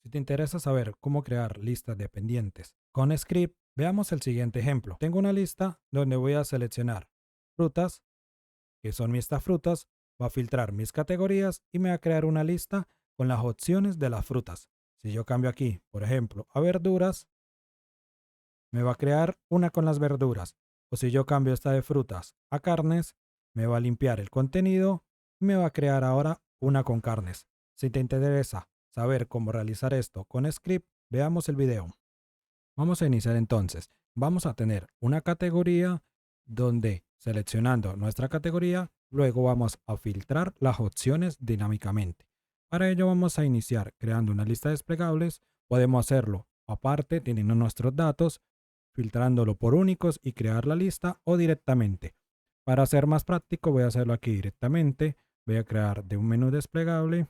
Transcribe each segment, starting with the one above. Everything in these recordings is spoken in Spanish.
Si te interesa saber cómo crear listas de pendientes con script, veamos el siguiente ejemplo. Tengo una lista donde voy a seleccionar frutas, que son estas frutas, va a filtrar mis categorías y me va a crear una lista con las opciones de las frutas. Si yo cambio aquí, por ejemplo, a verduras, me va a crear una con las verduras. O si yo cambio esta de frutas a carnes, me va a limpiar el contenido y me va a crear ahora una con carnes. Si te interesa saber cómo realizar esto con script, veamos el video. Vamos a iniciar entonces. Vamos a tener una categoría donde seleccionando nuestra categoría, luego vamos a filtrar las opciones dinámicamente. Para ello vamos a iniciar creando una lista de desplegables. Podemos hacerlo aparte, teniendo nuestros datos, filtrándolo por únicos y crear la lista o directamente. Para ser más práctico voy a hacerlo aquí directamente. Voy a crear de un menú desplegable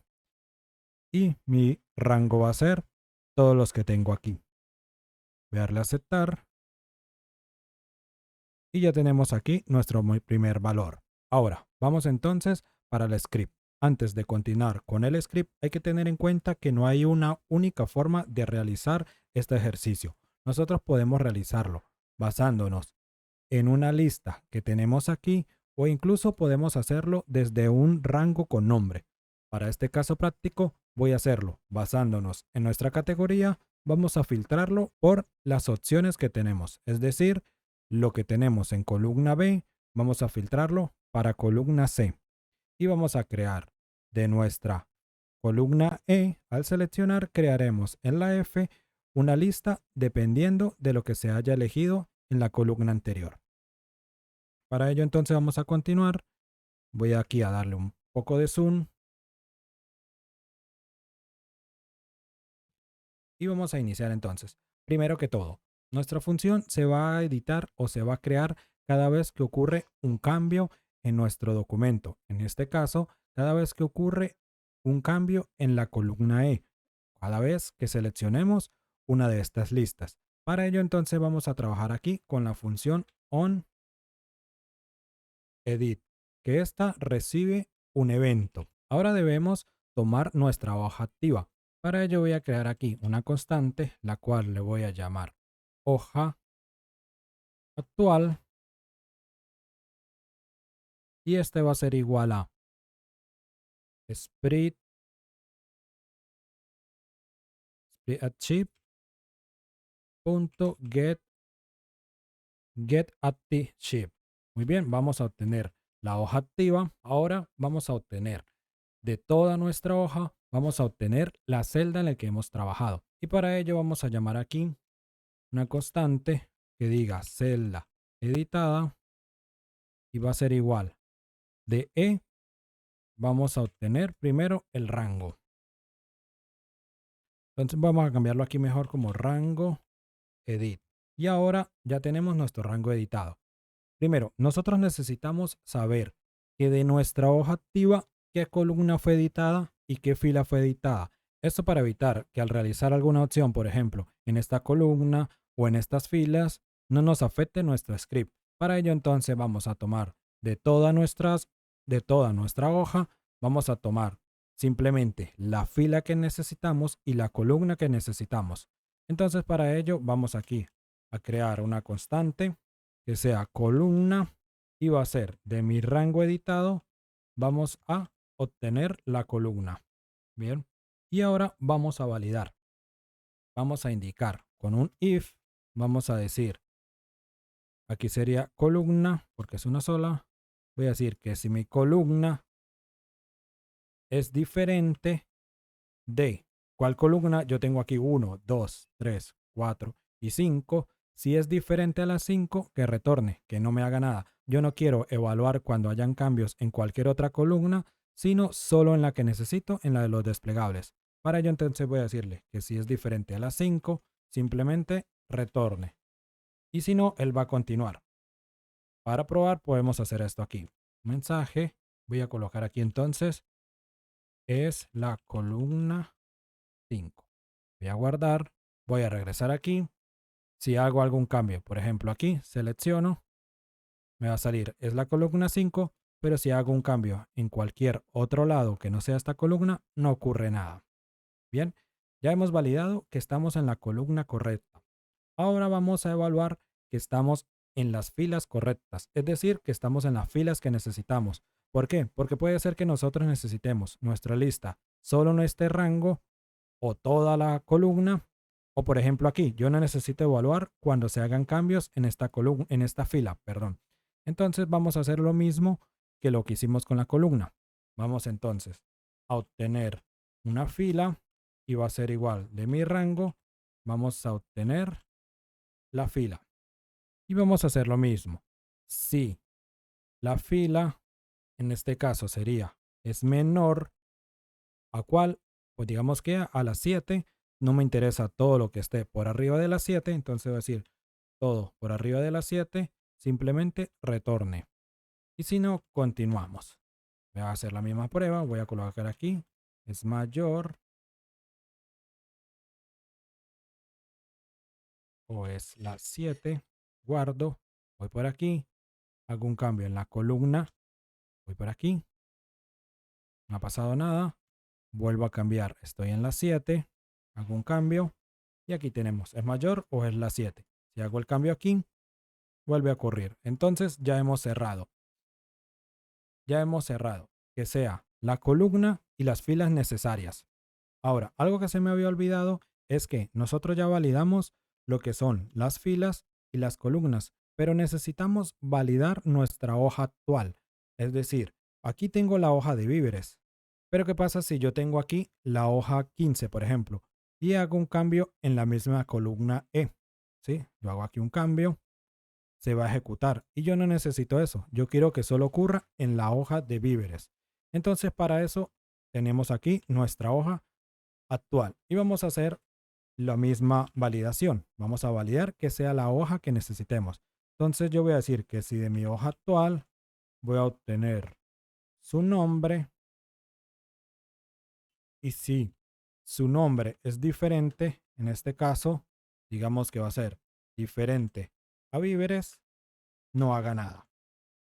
y mi rango va a ser todos los que tengo aquí. Voy a darle a aceptar y ya tenemos aquí nuestro primer valor. Ahora, vamos entonces para el script. Antes de continuar con el script, hay que tener en cuenta que no hay una única forma de realizar este ejercicio. Nosotros podemos realizarlo basándonos en una lista que tenemos aquí o incluso podemos hacerlo desde un rango con nombre. Para este caso práctico, voy a hacerlo basándonos en nuestra categoría. Vamos a filtrarlo por las opciones que tenemos, es decir, lo que tenemos en columna B, vamos a filtrarlo para columna C y vamos a crear de nuestra columna E. Al seleccionar, crearemos en la F una lista dependiendo de lo que se haya elegido en la columna anterior. Para ello entonces vamos a continuar. Voy aquí a darle un poco de zoom y vamos a iniciar entonces. Primero que todo, nuestra función se va a editar o se va a crear cada vez que ocurre un cambio en nuestro documento. En este caso, cada vez que ocurre un cambio en la columna E, cada vez que seleccionemos una de estas listas. Para ello entonces vamos a trabajar aquí con la función onEdit, que esta recibe un evento. Ahora debemos tomar nuestra hoja activa. Para ello voy a crear aquí una constante, la cual le voy a llamar hoja actual y este va a ser igual a spreadsheet.getActiveSheet. Muy bien, vamos a obtener la hoja activa. Ahora vamos a obtener de toda nuestra hoja, vamos a obtener la celda en la que hemos trabajado. Y para ello vamos a llamar aquí una constante que diga celda editada y va a ser igual de E. Vamos a obtener primero el rango. Entonces vamos a cambiarlo aquí mejor como rango edit. Y ahora ya tenemos nuestro rango editado. Primero, nosotros necesitamos saber que de nuestra hoja activa, qué columna fue editada y qué fila fue editada. Esto para evitar que al realizar alguna opción, por ejemplo, en esta columna o en estas filas, no nos afecte nuestro script. Para ello entonces vamos a tomar de toda nuestra hoja, vamos a tomar simplemente la fila que necesitamos y la columna que necesitamos. Entonces para ello vamos aquí a crear una constante que sea columna y va a ser de mi rango editado, vamos a obtener la columna. Bien, y ahora vamos a validar. Vamos a indicar con un if, vamos a decir, aquí sería columna porque es una sola. Voy a decir que si mi columna es diferente de cuál columna, yo tengo aquí 1, 2, 3, 4 y 5. Si es diferente a las 5, que retorne, que no me haga nada. Yo no quiero evaluar cuando hayan cambios en cualquier otra columna, sino solo en la que necesito, en la de los desplegables. Para ello entonces voy a decirle que si es diferente a las 5, simplemente retorne. Y si no, él va a continuar. Para probar podemos hacer esto aquí. Mensaje, voy a colocar aquí entonces, es la columna 5. Voy a guardar, voy a regresar aquí. Si hago algún cambio, por ejemplo aquí, selecciono, me va a salir, es la columna 5, pero si hago un cambio en cualquier otro lado que no sea esta columna, no ocurre nada. Bien, Ya hemos validado que estamos en la columna correcta. Ahora vamos a evaluar que estamos en las filas correctas, es decir, que estamos en las filas que necesitamos. ¿Por qué? Porque puede ser que nosotros necesitemos nuestra lista solo en este rango o toda la columna. O por ejemplo aquí, yo no necesito evaluar cuando se hagan cambios en esta columna, en esta fila, perdón. Entonces vamos a hacer lo mismo que lo que hicimos con la columna. Vamos entonces a obtener una fila y va a ser igual de mi rango. Vamos a obtener la fila y vamos a hacer lo mismo. Si la fila, en este caso sería, es menor a cuál, pues digamos que a las 7, no me interesa todo lo que esté por arriba de las 7, entonces voy a decir todo por arriba de las 7, simplemente retorne. Y si no, continuamos. Voy a hacer la misma prueba, voy a colocar aquí, es mayor o es las 7, guardo, voy por aquí, hago un cambio en la columna, voy por aquí, no ha pasado nada, vuelvo a cambiar, estoy en las 7, hago un cambio y aquí tenemos, ¿es mayor o es la 7? Si hago el cambio aquí, vuelve a ocurrir. Entonces ya hemos cerrado que sea la columna y las filas necesarias. Ahora, algo que se me había olvidado es que nosotros ya validamos lo que son las filas y las columnas, pero necesitamos validar nuestra hoja actual. Es decir, aquí tengo la hoja de víveres, pero ¿qué pasa si yo tengo aquí la hoja 15, por ejemplo, y hago un cambio en la misma columna E? ¿Sí? Yo hago aquí un cambio, se va a ejecutar y yo no necesito eso. Yo quiero que solo ocurra en la hoja de víveres. Entonces, para eso tenemos aquí nuestra hoja actual y vamos a hacer la misma validación. Vamos a validar que sea la hoja que necesitemos. Entonces yo voy a decir que si de mi hoja actual voy a obtener su nombre y si su nombre es diferente, en este caso, digamos que va a ser diferente a víveres, no haga nada.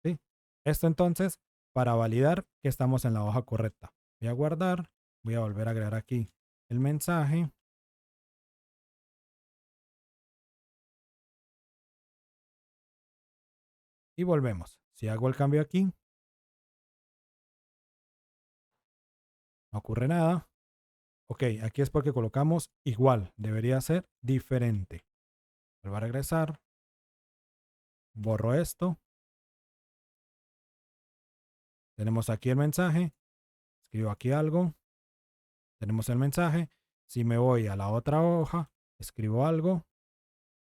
¿Sí? Esto entonces para validar que estamos en la hoja correcta. Voy a guardar, voy a volver a agregar aquí el mensaje. Y volvemos. Si hago el cambio aquí, no ocurre nada. Ok, aquí es porque colocamos igual. Debería ser diferente. Vuelvo a regresar. Borro esto. Tenemos aquí el mensaje. Escribo aquí algo. Tenemos el mensaje. Si me voy a la otra hoja, escribo algo.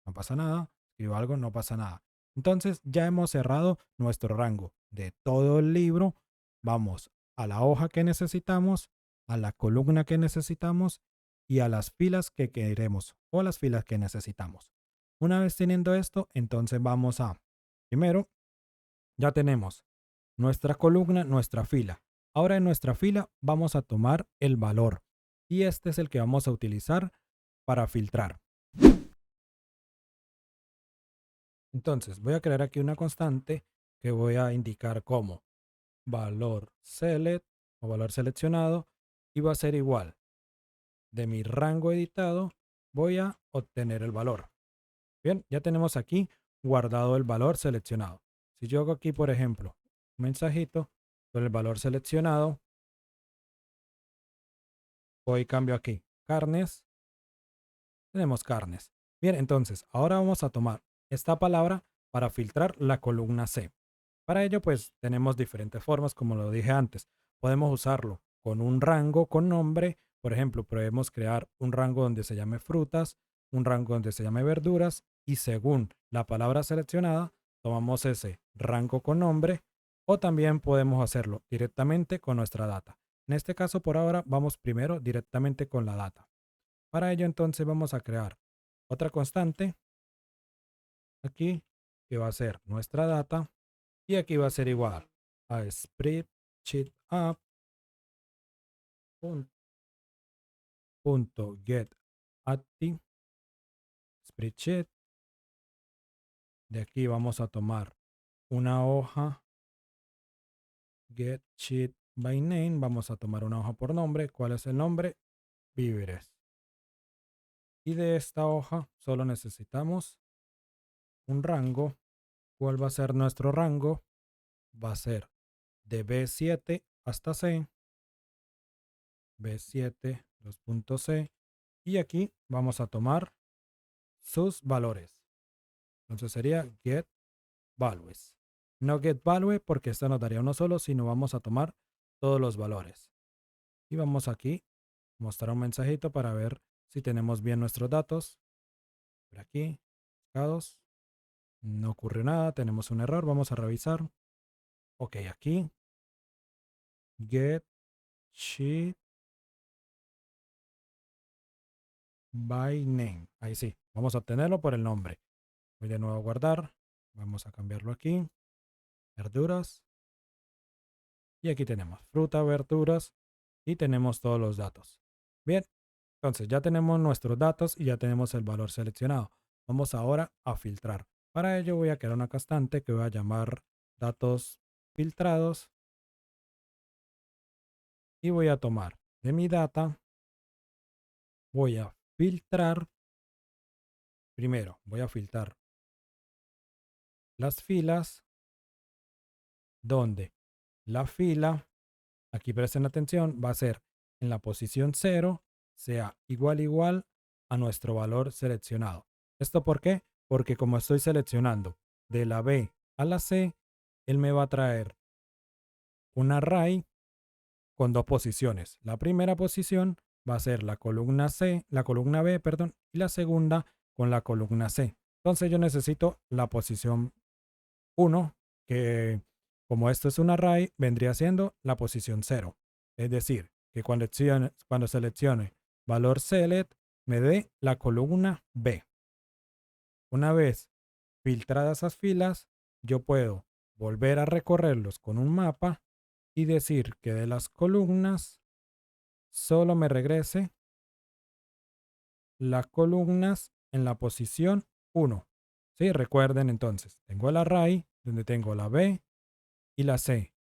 No pasa nada. Escribo algo, no pasa nada. Entonces ya hemos cerrado nuestro rango de todo el libro. Vamos a la hoja que necesitamos, a la columna que necesitamos y a las filas que queremos o las filas que necesitamos. Una vez teniendo esto, entonces vamos a, primero, ya tenemos nuestra columna, nuestra fila. Ahora en nuestra fila vamos a tomar el valor y este es el que vamos a utilizar para filtrar. Entonces voy a crear aquí una constante que voy a indicar como valor select o valor seleccionado y va a ser igual de mi rango editado voy a obtener el valor. Bien, ya tenemos aquí guardado el valor seleccionado. Si yo hago aquí, por ejemplo, un mensajito con el valor seleccionado, voy y cambio aquí carnes, tenemos carnes. Bien, entonces ahora vamos a tomar esta palabra para filtrar la columna C. Para ello, pues tenemos diferentes formas, como lo dije antes. Podemos usarlo con un rango con nombre. Por ejemplo, podemos crear un rango donde se llame frutas, un rango donde se llame verduras y según la palabra seleccionada, tomamos ese rango con nombre o también podemos hacerlo directamente con nuestra data. En este caso, por ahora, vamos primero directamente con la data. Para ello, entonces, vamos a crear otra constante aquí que va a ser nuestra data y aquí va a ser igual a spreadsheet get active spreadsheet. De aquí vamos a tomar una hoja get sheet by name. Vamos a tomar una hoja por nombre. ¿Cuál es el nombre? Víveres. Y de esta hoja solo necesitamos un rango. ¿Cuál va a ser nuestro rango? Va a ser de B7 hasta C, B7, dos puntos C, y aquí vamos a tomar sus valores. Entonces sería get values. No get value porque esto nos daría uno solo, sino vamos a tomar todos los valores. Y vamos aquí a mostrar un mensajito para ver si tenemos bien nuestros datos. Por aquí, buscados. No ocurrió nada, tenemos un error, vamos a revisar. Ok, aquí, get sheet by name. Ahí sí, vamos a obtenerlo por el nombre. Voy de nuevo a guardar. Vamos a cambiarlo aquí. Verduras. Y aquí tenemos fruta, verduras. Y tenemos todos los datos. Bien, entonces ya tenemos nuestros datos y ya tenemos el valor seleccionado. Vamos ahora a filtrar. Para ello voy a crear una constante que voy a llamar datos filtrados. Y voy a tomar de mi data. Voy a filtrar. Primero voy a filtrar las filas donde la fila, aquí presten atención, va a ser en la posición 0, sea igual a nuestro valor seleccionado. ¿Esto por qué? Porque como estoy seleccionando de la B a la C, él me va a traer un array con dos posiciones. La primera posición va a ser la columna C, la columna B, perdón, y la segunda con la columna C. Entonces yo necesito la posición 1, que como esto es un array, vendría siendo la posición 0. Es decir, que cuando seleccione valor select, me dé la columna B. Una vez filtradas esas filas, yo puedo volver a recorrerlos con un mapa y decir que de las columnas solo me regrese las columnas en la posición 1. ¿Sí? Recuerden entonces, tengo el array donde tengo la B y la C.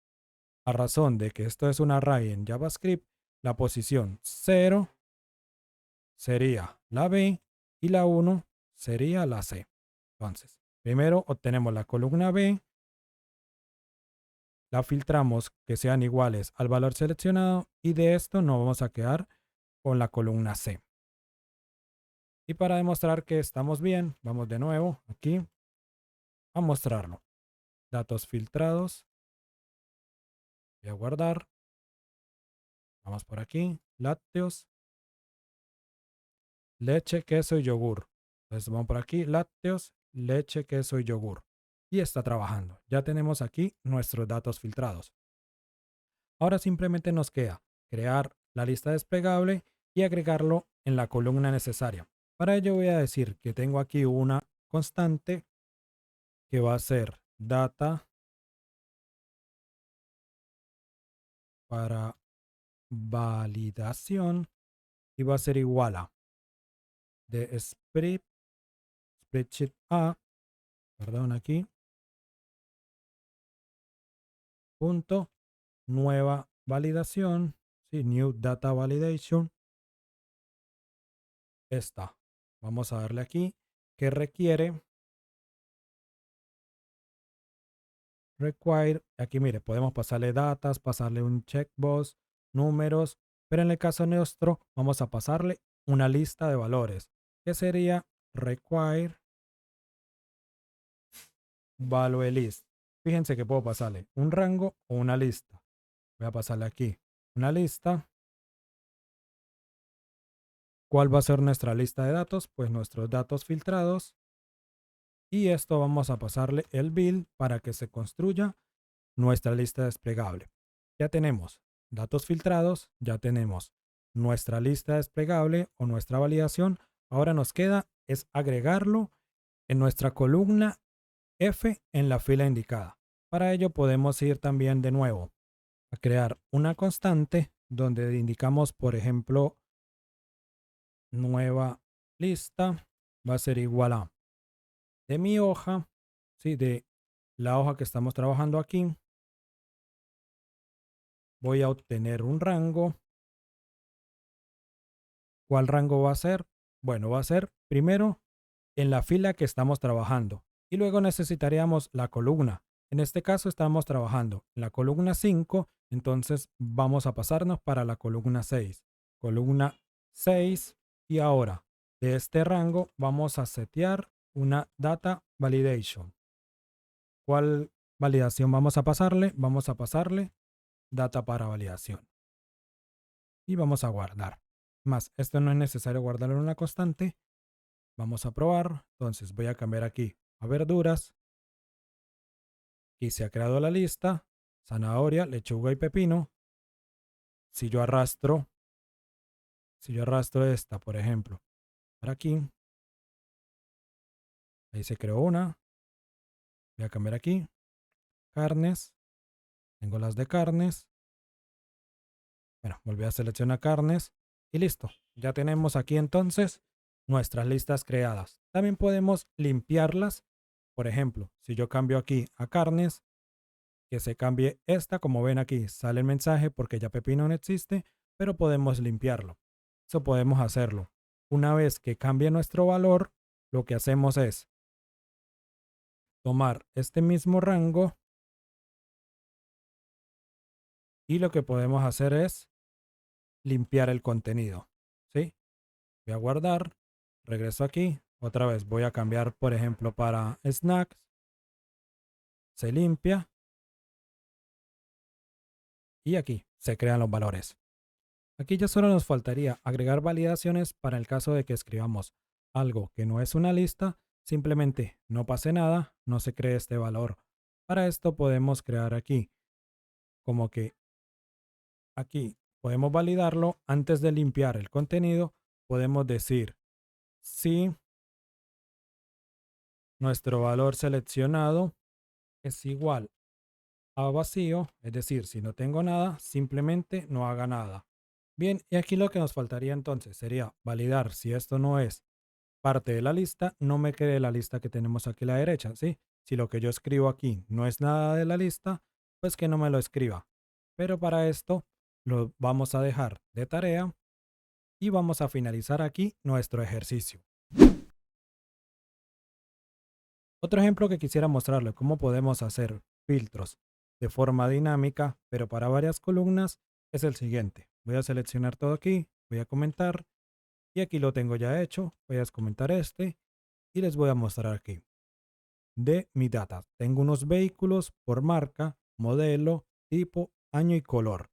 A razón de que esto es un array en JavaScript, la posición 0 sería la B y la 1 sería la C. Entonces, primero obtenemos la columna B, la filtramos que sean iguales al valor seleccionado y de esto nos vamos a quedar con la columna C. Y para demostrar que estamos bien, vamos de nuevo aquí a mostrarlo. Datos filtrados. Voy a guardar. Vamos por aquí. Lácteos. Leche, queso y yogur. Entonces vamos por aquí. Lácteos, leche, queso y yogur. Y está trabajando. Ya tenemos aquí nuestros datos filtrados. Ahora simplemente nos queda crear la lista desplegable y agregarlo en la columna necesaria. Para ello voy a decir que tengo aquí una constante que va a ser data para validación y va a ser igual a de spreadsheet A, perdón aquí, punto nueva validación, sí, new data validation, esta. Vamos a darle aquí que requiere require. Aquí mire, podemos pasarle datas, pasarle un checkbox, números, pero en el caso nuestro vamos a pasarle una lista de valores, que sería require value list. Fíjense que puedo pasarle un rango o una lista. Voy a pasarle aquí una lista. ¿Cuál va a ser nuestra lista de datos? Pues nuestros datos filtrados. Y esto vamos a pasarle el build para que se construya nuestra lista desplegable. Ya tenemos datos filtrados, ya tenemos nuestra lista desplegable o nuestra validación. Ahora nos queda es agregarlo en nuestra columna F en la fila indicada. Para ello podemos ir también de nuevo a crear una constante donde indicamos, por ejemplo, nueva lista va a ser igual a de mi hoja, ¿sí? De la hoja que estamos trabajando aquí. Voy a obtener un rango. ¿Cuál rango va a ser? Bueno, va a ser primero en la fila que estamos trabajando y luego necesitaríamos la columna. En este caso estamos trabajando en la columna 5, entonces vamos a pasarnos para la columna 6. Columna 6 y ahora de este rango vamos a setear una data validation. ¿Cuál validación vamos a pasarle? Vamos a pasarle data para validación y vamos a guardar. Más, esto no es necesario guardarlo en una constante. Vamos a probar. Entonces voy a cambiar aquí a verduras y se ha creado la lista. Zanahoria, lechuga y pepino. Si yo arrastro esta, por ejemplo, para aquí, ahí se creó una. Voy a cambiar aquí. Carnes. Tengo las de carnes. Bueno, volví a seleccionar carnes y listo. Ya tenemos aquí entonces nuestras listas creadas. También podemos limpiarlas. Por ejemplo, si yo cambio aquí a carnes, que se cambie esta, como ven aquí, sale el mensaje porque ya pepino no existe, pero podemos limpiarlo. Eso podemos hacerlo. Una vez que cambie nuestro valor, lo que hacemos es tomar este mismo rango y lo que podemos hacer es limpiar el contenido. ¿Sí? Voy a guardar, regreso aquí, otra vez voy a cambiar, por ejemplo, para snacks, se limpia y aquí se crean los valores. Aquí ya solo nos faltaría agregar validaciones para el caso de que escribamos algo que no es una lista, simplemente no pase nada, no se cree este valor. Para esto podemos crear aquí, como que aquí podemos validarlo antes de limpiar el contenido, podemos decir si nuestro valor seleccionado es igual a vacío, es decir, si no tengo nada, simplemente no haga nada. Bien, y aquí lo que nos faltaría entonces sería validar si esto no es parte de la lista, no me quede la lista que tenemos aquí a la derecha, ¿sí? Si lo que yo escribo aquí no es nada de la lista, pues que no me lo escriba. Pero para esto lo vamos a dejar de tarea y vamos a finalizar aquí nuestro ejercicio. Otro ejemplo que quisiera mostrarle cómo podemos hacer filtros de forma dinámica, pero para varias columnas, es el siguiente. Voy a seleccionar todo aquí, voy a comentar y aquí lo tengo ya hecho. Voy a comentar este y les voy a mostrar aquí. De mi data, tengo unos vehículos por marca, modelo, tipo, año y color.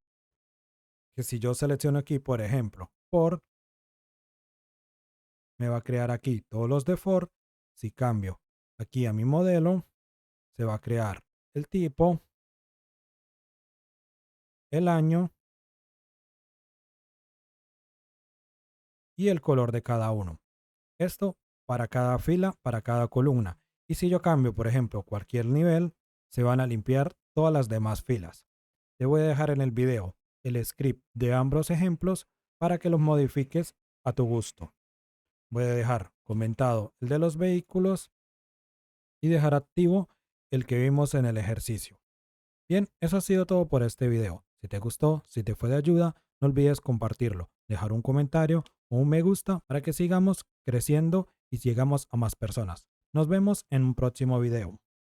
Que si yo selecciono aquí, por ejemplo, Ford, me va a crear aquí todos los de Ford. Si cambio aquí a mi modelo, se va a crear el tipo, el año y el color de cada uno. Esto para cada fila, para cada columna. Y si yo cambio, por ejemplo, cualquier nivel, se van a limpiar todas las demás filas. Te voy a dejar en el video el script de ambos ejemplos para que los modifiques a tu gusto. Voy a dejar comentado el de los vehículos y dejar activo el que vimos en el ejercicio. Bien, eso ha sido todo por este video. Si te gustó, si te fue de ayuda, no olvides compartirlo, dejar un comentario o un me gusta para que sigamos creciendo y llegamos a más personas. Nos vemos en un próximo video.